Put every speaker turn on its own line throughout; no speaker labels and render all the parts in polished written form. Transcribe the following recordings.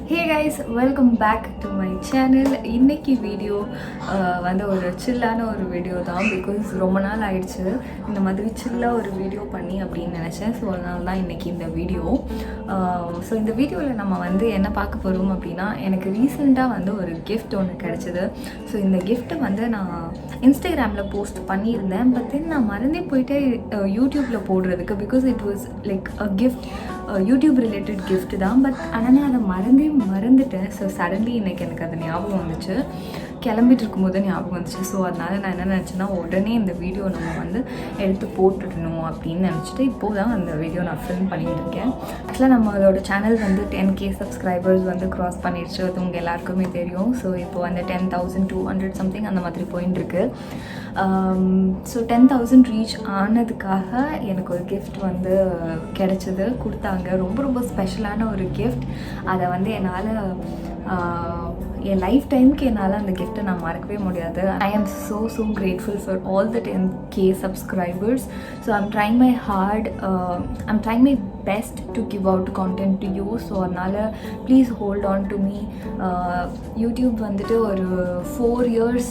Hey guys, welcome back to my channel. இன்னைக்கு video வந்து ஒரு சில்லான ஒரு வீடியோ தான். பிகாஸ் ரொம்ப நாள் ஆயிடுச்சு இந்த மாதிரி சில்லாக ஒரு வீடியோ பண்ணி அப்படின்னு நினச்சேன். ஸோ அதனால தான் இன்றைக்கி இந்த வீடியோ. ஸோ இந்த வீடியோவில் நம்ம வந்து என்ன பார்க்க போகிறோம் அப்படின்னா, எனக்கு ரீசெண்டாக வந்து ஒரு கிஃப்ட் ஒன்று கிடச்சிது. ஸோ இந்த கிஃப்ட்டை வந்து நான் இன்ஸ்டாகிராமில் போஸ்ட் பண்ணியிருந்தேன். பட் தென் நான் மறந்தே போயிட்டு யூடியூப்பில் போடுறதுக்கு. Because it was like a gift, YouTube related gift தான். பட் ஆனால் நான் அதை மறந்துட்டேன். ஸோ சடன்லி இன்றைக்கி எனக்கு அது ஞாபகம் வந்துச்சு, கிளம்பிட்டு இருக்கும்போது ஞாபகம் வந்துச்சு. ஸோ அதனால் நான் என்ன நினச்சேன்னா, உடனே இந்த வீடியோ நம்ம வந்து எடுத்து போட்டுடணும் அப்படின்னு நினச்சிட்டு இப்போது தான் அந்த வீடியோ நான் ஃபில்ம் பண்ணிட்டு இருக்கேன். ஆக்சுவலாக நம்மளோட சேனல் வந்து 10K சப்ஸ்கிரைபர்ஸ் வந்து க்ராஸ் பண்ணிடுச்சு. அது உங்கள் எல்லாருக்குமே தெரியும். ஸோ இப்போ வந்து 10,200 சம்திங் அந்த மாதிரி போயின்ட்டுருக்கு. ஸோ 10,000 ரீச் ஆனதுக்காக எனக்கு ஒரு கிஃப்ட் வந்து கிடச்சிது, கொடுத்தாங்க. ரொம்ப ரொம்ப ஸ்பெஷலான ஒரு கிஃப்ட். அதை வந்து என்னால் என் லைஃப் டைமுக்கு என்னால் அந்த கிஃப்ட்டை நான் மறக்கவே முடியாது. I am so grateful for all the 10K subscribers. So I'm trying my hard, I'm trying my best to give out content to you. So அதனால் please hold on to me. YouTube வந்துட்டு ஒரு 4 years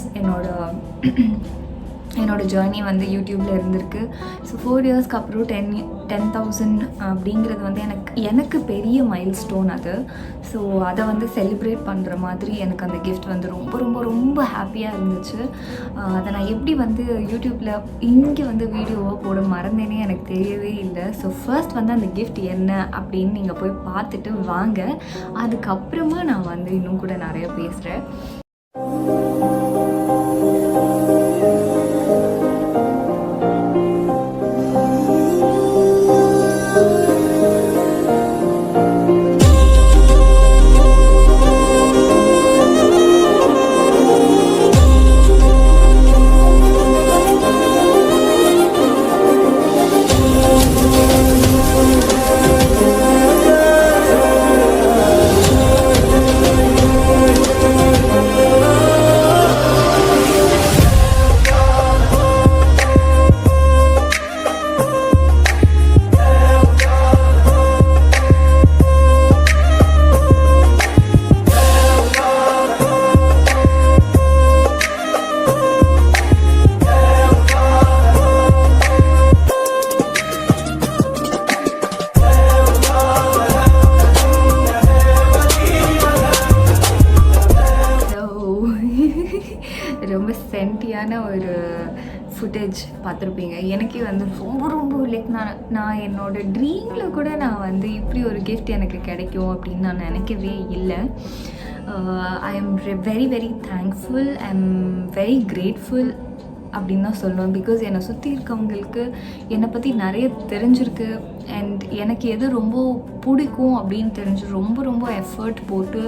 என்னோட journey வந்து யூடியூப்பில் இருந்திருக்கு. So 4 yearsக்கு அப்புறம் 10,000 அப்படிங்கிறது வந்து எனக்கு பெரிய மைல் ஸ்டோன் அது. ஸோ அதை வந்து செலிப்ரேட் பண்ணுற மாதிரி எனக்கு அந்த கிஃப்ட் வந்து ரொம்ப ரொம்ப ரொம்ப ஹாப்பியாக இருந்துச்சு. அதை நான் எப்படி வந்து யூடியூப்பில் இங்கே வந்து வீடியோவாக போட மறந்தேனே எனக்கு தெரியவே இல்லை. ஸோ ஃபர்ஸ்ட் வந்து அந்த கிஃப்ட் என்ன அப்படின்னு நீங்கள் போய் பார்த்துட்டு வாங்க. அதுக்கப்புறமா நான் வந்து இன்னும் கூட நிறைய பேசுகிறேன். ரொம்ப சென்டியான ஒரு ஃபுட்டேஜ் பார்த்துருப்பீங்க. எனக்கே வந்து ரொம்ப ரொம்ப லைக் நான் என்னோடய ட்ரீமில் கூட நான் வந்து இப்படி ஒரு கிஃப்ட் எனக்கு கிடைக்கும் அப்படின்னு நான் நினைக்கவே இல்லை. I am very thankful, I am very grateful அப்படின்னு தான் சொல்லுவேன். பிகாஸ் என்னை சுற்றி இருக்கவங்களுக்கு என்னை பற்றி நிறைய தெரிஞ்சிருக்கு. அண்ட் எனக்கு எது ரொம்ப பிடிக்கும் அப்படின்னு தெரிஞ்சு ரொம்ப ரொம்ப எஃபர்ட் போட்டு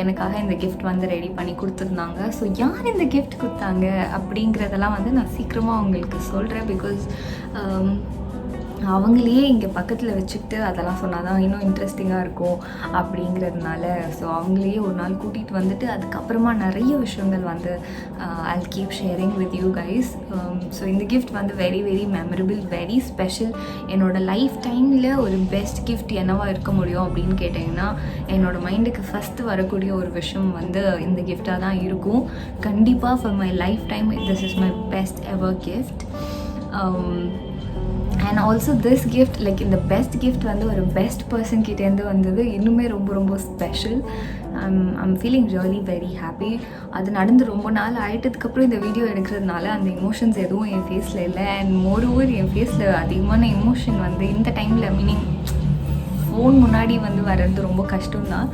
எனக்காக இந்த கிஃப்ட் வந்து ரெடி பண்ணி கொடுத்துருந்தாங்க. ஸோ யார் இந்த கிஃப்ட் கொடுத்தாங்க அப்படிங்கிறதெல்லாம் வந்து நான் சீக்கிரமாக அவங்களுக்கு சொல்கிறேன். பிகாஸ் அவங்களையே இங்கே பக்கத்தில் வச்சுக்கிட்டு அதெல்லாம் சொன்னால் தான் இன்னும் இன்ட்ரெஸ்டிங்காக இருக்கும் அப்படிங்கிறதுனால. ஸோ அவங்களையே ஒரு நாள் கூட்டிகிட்டு வந்துட்டு அதுக்கப்புறமா நிறைய விஷயங்கள் வந்து I'll keep sharing with you guys. So இந்த கிஃப்ட் வந்து வெரி மெமரபிள், வெரி ஸ்பெஷல். என்னோடய லைஃப் டைமில் ஒரு பெஸ்ட் கிஃப்ட் என்னவா இருக்க முடியும் அப்படின்னு கேட்டிங்கன்னா, என்னோடய மைண்டுக்கு ஃபஸ்ட்டு வரக்கூடிய ஒரு விஷயம் வந்து இந்த கிஃப்டாக தான் இருக்கும். கண்டிப்பாக for my life time this is my best ever gift. And also this gift, like இந்த பெஸ்ட் கிஃப்ட் வந்து ஒரு பெஸ்ட் பர்சன் கிட்டேருந்து வந்தது. இன்னுமே ரொம்ப ரொம்ப special. I'm feeling really very happy. அது நடந்து ரொம்ப நாள் ஆகிட்டதுக்கப்புறம் இந்த வீடியோ எடுக்கிறதுனால அந்த எமோஷன்ஸ் எதுவும் என் ஃபேஸில் இல்லை. அண்ட் மோரோவர் என் ஃபேஸில் அதிகமான எமோஷன் வந்து இந்த டைமில், மீனிங் ஃபோன் முன்னாடி வந்து வர்றது ரொம்ப கஷ்டம்தான்.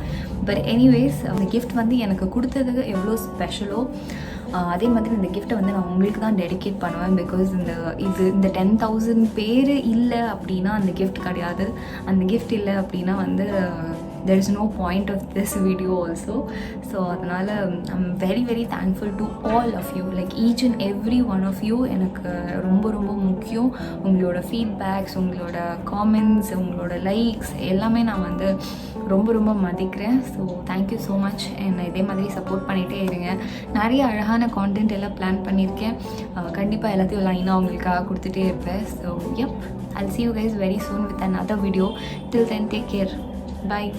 பட் எனிவேஸ், அந்த கிஃப்ட் வந்து எனக்கு கொடுத்ததுக்கு எவ்வளோ ஸ்பெஷலோ அதே மாதிரி இந்த கிஃப்ட்டை வந்து நான் உங்களுக்கு தான் டெடிகேட் பண்ணுவேன். பிகாஸ் இந்த 10,000 பேர் இல்லை அப்படின்னா அந்த கிஃப்ட் கிடையாது. அந்த கிஃப்ட் இல்லை அப்படின்னா வந்து there is no point of this video also. So அதனால் I'm very thankful to all of you, like each and every one of you. எனக்கு ரொம்ப ரொம்ப முக்கியம் உங்களோட ஃபீட்பேக்ஸ், உங்களோட காமெண்ட்ஸ், உங்களோட லைக்ஸ் எல்லாமே நான் வந்து ரொம்ப ரொம்ப மதிக்கிறேன். So thank you so much. என்னை இதே மாதிரி சப்போர்ட் பண்ணிகிட்டே இருங்க. நிறைய அழகான கான்டென்ட் எல்லாம் பிளான் பண்ணியிருக்கேன். கண்டிப்பாக எல்லாத்தையும் லைனாக உங்களுக்காக கொடுத்துட்டே இருப்பேன். So I'll see you guys very soon with another video. Till then, take care. Bye.